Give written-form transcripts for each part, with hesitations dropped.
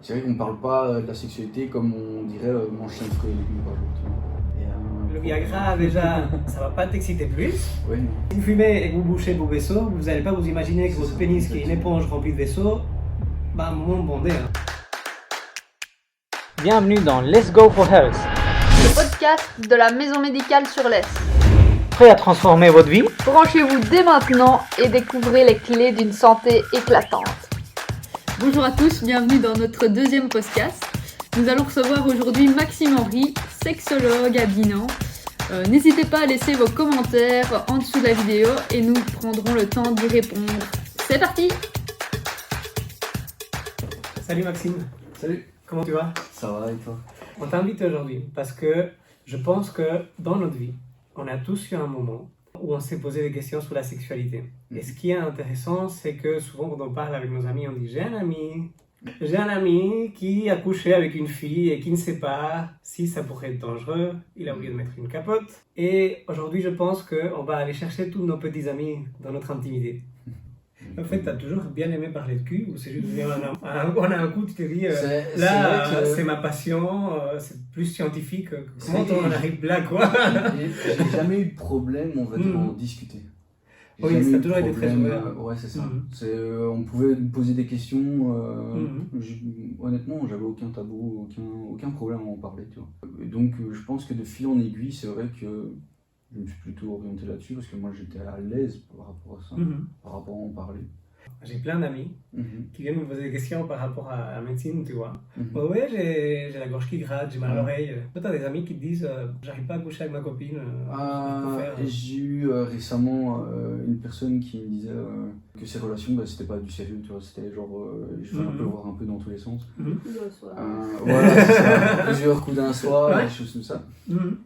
C'est vrai qu'on parle pas de la sexualité comme on dirait mange 5 fruits et légumes par jour. Tu vois. Le Viagra, déjà, ça va pas t'exciter plus. Ouais, non. Si vous fumez et que vous bouchez vos vaisseaux, vous n'allez pas vous imaginer que C'est votre ça, pénis, qui est une exactement. éponge remplie de vaisseaux, bah, à un moment bondé. Hein. Bienvenue dans Let's Go for Health. Le podcast de la maison médicale sur l'Est. Prêt à transformer votre vie? Branchez-vous dès maintenant et découvrez les clés d'une santé éclatante. Bonjour à tous, bienvenue dans notre deuxième podcast. Nous allons recevoir aujourd'hui Maxime Henry, sexologue à Dinan. N'hésitez pas à laisser vos commentaires en dessous de la vidéo et nous prendrons le temps d'y répondre. C'est parti! Salut Maxime, Salut. comment tu vas? Ça va et toi? On t'invite aujourd'hui parce que je pense que dans notre vie, on a tous eu un moment où on s'est posé des questions sur la sexualité. Et ce qui est intéressant, c'est que souvent quand on parle avec nos amis, on dit j'ai un ami qui a couché avec une fille et qui ne sait pas si ça pourrait être dangereux, il a oublié de mettre une capote. Et aujourd'hui, je pense qu'on va aller chercher tous nos petits amis dans notre intimité. En fait, t'as toujours bien aimé parler de cul ou c'est juste on a un coup, tu te dis c'est ma passion, c'est plus scientifique. Comment on en arrive là, quoi? J'ai jamais eu de problème, on va dire, en discuter. J'ai Oui, jamais ça eu a de toujours été très problème, ouvert. ouais, c'est ça. Mhm. On pouvait me poser des questions. Mhm. Honnêtement, j'avais aucun tabou, aucun problème à en parler. Tu vois. Et donc, je pense que de fil en aiguille, c'est vrai que je me suis plutôt orienté là-dessus parce que moi, j'étais à l'aise par rapport à ça, par rapport à en parler. J'ai plein d'amis qui viennent me poser des questions par rapport à la médecine, tu vois. Ouais, j'ai la gorge qui gratte, j'ai mal à l'oreille. Toi, t'as des amis qui te disent j'arrive pas à coucher avec ma copine. J'ai eu récemment une personne qui me disait que ses relations, c'était pas du sérieux, tu vois, c'était genre, je vais un peu voir un peu dans tous les sens. Voilà, c'est ça, plusieurs coups d'un soir, des choses comme ça.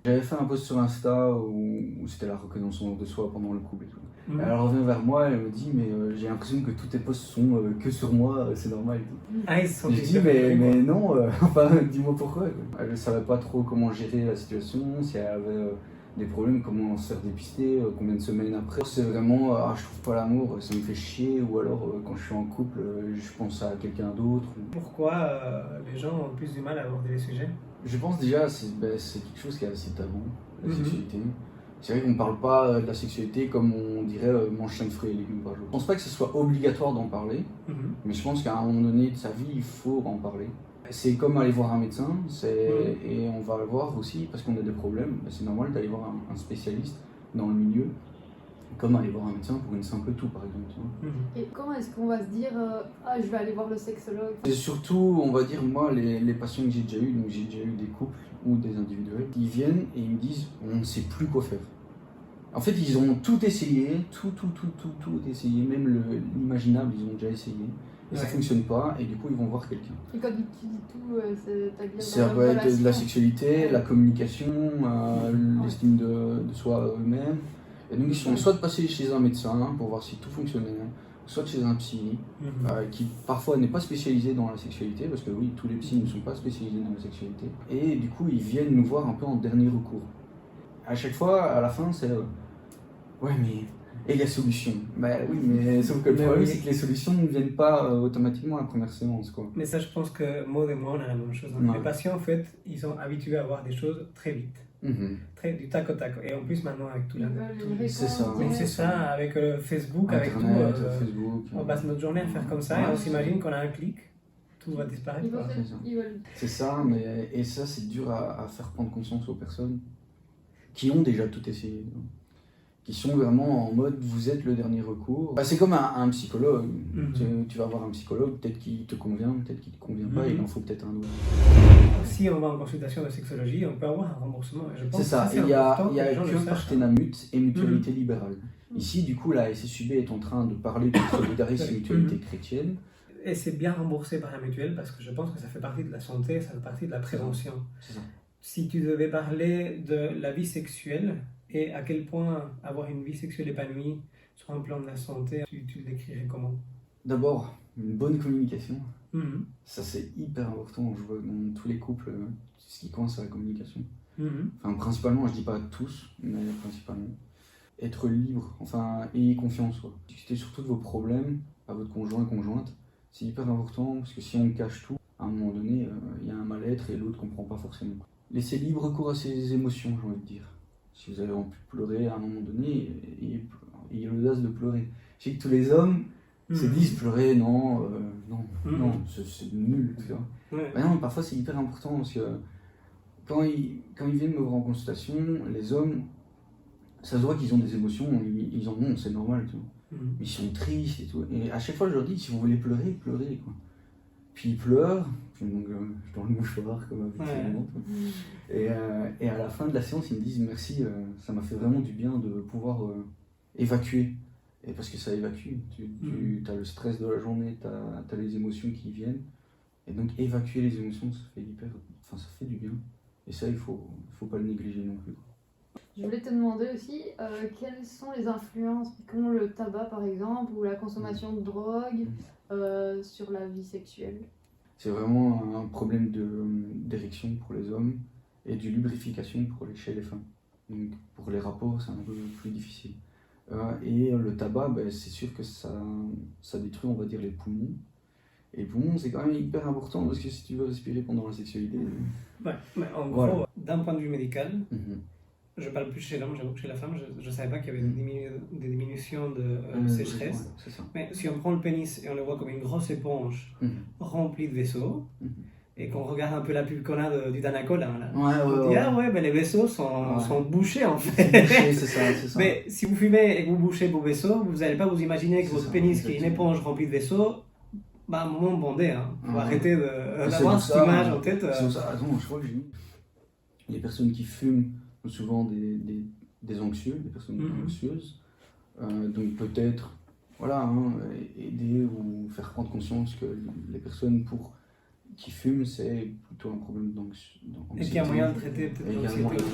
J'avais fait un post sur Insta où c'était la reconnaissance de soi pendant le couple et tout. Elle revient vers moi et elle me dit mais j'ai l'impression que tous tes posts sont que sur moi, c'est normal et tout. Ah, ils se sont J'ai dit mais non, enfin dis-moi pourquoi. Elle ne savait pas trop comment gérer la situation, si elle avait des problèmes, comment se faire dépister, combien de semaines après. C'est vraiment je trouve pas l'amour, ça me fait chier, ou alors quand je suis en couple, je pense à quelqu'un d'autre. Pourquoi les gens ont plus du mal à aborder les sujets? Je pense déjà c'est quelque chose qui est assez tabou, la sexualité. C'est vrai qu'on ne parle pas de la sexualité comme on dirait mange 5 fruits et légumes par jour. Je pense pas que ce soit obligatoire d'en parler, mais je pense qu'à un moment donné de sa vie, il faut en parler. C'est comme aller voir un médecin, et on va le voir aussi parce qu'on a des problèmes. C'est normal d'aller voir un spécialiste dans le milieu, comme aller voir un médecin pour une simple toux par exemple. Tu vois. Et comment est-ce qu'on va se dire je vais aller voir le sexologue? Et surtout, on va dire, moi, les patients que j'ai déjà eu, donc j'ai déjà eu des couples ou des individuels, ils viennent et ils me disent on ne sait plus quoi faire. En fait, ils ont tout essayé, tout essayé, même l'imaginable, ils ont déjà essayé. Et ça ne fonctionne pas, et du coup, ils vont voir quelqu'un. Et quand tu dis tout, c'est-à-dire Ça peut être de la sexualité, la communication, l'estime de soi eux-mêmes. Et donc, ils sont soit de passer chez un médecin pour voir si tout fonctionnait, soit chez un psy, qui parfois n'est pas spécialisé dans la sexualité, parce que oui, tous les psys ne sont pas spécialisés dans la sexualité. Et du coup, ils viennent nous voir un peu en dernier recours. À chaque fois, à la fin, c'est ouais, mais et la solution? Bah oui, mais sauf que le problème, c'est que les solutions ne viennent pas automatiquement à la première séance, quoi. Mais ça, je pense que Maud et moi, on a la même chose. Les patients, en fait, ils sont habitués à voir des choses très vite. Du tac au tac. Et en plus, maintenant, avec tout c'est ça. Donc, c'est ça, avec Facebook, Internet, avec tout. Facebook. On passe notre journée à faire comme ça, et on s'imagine qu'on a un clic, tout va disparaître. C'est ça, et ça, c'est dur à faire prendre conscience aux personnes qui ont déjà tout essayé. Qui sont vraiment en mode vous êtes le dernier recours. C'est comme un psychologue. Tu vas voir un psychologue, peut-être qu'il te convient, peut-être qu'il ne te convient pas, il en faut peut-être un autre. Si on va en consultation de sexologie, on peut avoir un remboursement. C'est ça, il y a qu'un partenariat et mutualité libérale. Ici, du coup, la SSUB est en train de parler de solidarité et mutualité chrétienne. Et c'est bien remboursé par la mutuelle parce que je pense que ça fait partie de la santé, ça fait partie de la prévention. C'est ça. Si tu devais parler de la vie sexuelle et à quel point avoir une vie sexuelle épanouie sur un plan de la santé, tu le décrirais comment? D'abord, une bonne communication. Ça, c'est hyper important. Je vois dans tous les couples ce qui coince à la communication. Enfin, principalement, je dis pas tous, mais principalement. Être libre, enfin, ayez confiance. Discutez surtout de vos problèmes à votre conjoint et conjointe. C'est hyper important parce que si on cache tout, à un moment donné, il y a un mal-être et l'autre ne comprend pas forcément. Laissez libre cours à ses émotions, j'ai envie de dire. Si vous avez envie de pleurer à un moment donné, ayez l'audace de pleurer. Je sais que tous les hommes se disent pleurer, non, c'est nul, tu vois. Ouais. Ben non, parfois c'est hyper important parce que quand ils viennent me voir en consultation, les hommes, ça se voit qu'ils ont des émotions, ils en ont, c'est normal, tu vois. Mais ils sont tristes et tout. Et à chaque fois, je leur dis, si vous voulez pleurer, pleurez, quoi. Puis ils pleurent, puis donc, je dans le mouchoir, comme habituellement. Et à la fin de la séance, ils me disent merci, ça m'a fait vraiment du bien de pouvoir évacuer. Et parce que ça évacue, tu as le stress de la journée, tu as les émotions qui viennent. Et donc évacuer les émotions, ça fait du bien. Et ça, il faut pas le négliger non plus. Je voulais te demander aussi quelles sont les influences qu'ont le tabac par exemple ou la consommation de drogue sur la vie sexuelle. C'est vraiment un problème d'érection pour les hommes et de lubrification chez les femmes. Donc pour les rapports, c'est un peu plus difficile. Et le tabac, c'est sûr que ça détruit, on va dire, les poumons. Et les poumons, c'est quand même hyper important parce que si tu veux respirer pendant la sexualité... Ouais, mais en gros, d'un point de vue médical, je parle plus chez l'homme, j'avoue que chez la femme, je ne savais pas qu'il y avait des diminutions de sécheresse. Ouais, c'est ça. Mais si on prend le pénis et on le voit comme une grosse éponge remplie de vaisseaux, et qu'on regarde un peu la pub qu'on a du Danacola, là, on dit ah ouais, les vaisseaux sont bouchés en fait. Bouché, c'est ça. Mais si vous fumez et que vous bouchez vos vaisseaux, vous n'allez pas vous imaginer que votre pénis qui est une éponge remplie de vaisseaux, à un moment bondé. Il faut arrêter d'avoir cette image en tête. C'est ça. Attends, je crois que j'ai dit. Les personnes qui fument ont souvent des anxieux, des personnes anxieuses. Donc peut-être aider ou faire prendre conscience que les personnes qui fument, c'est plutôt un problème d'anxiété. Est-ce qu'il y a moyen de traiter peut-être l'anxiété?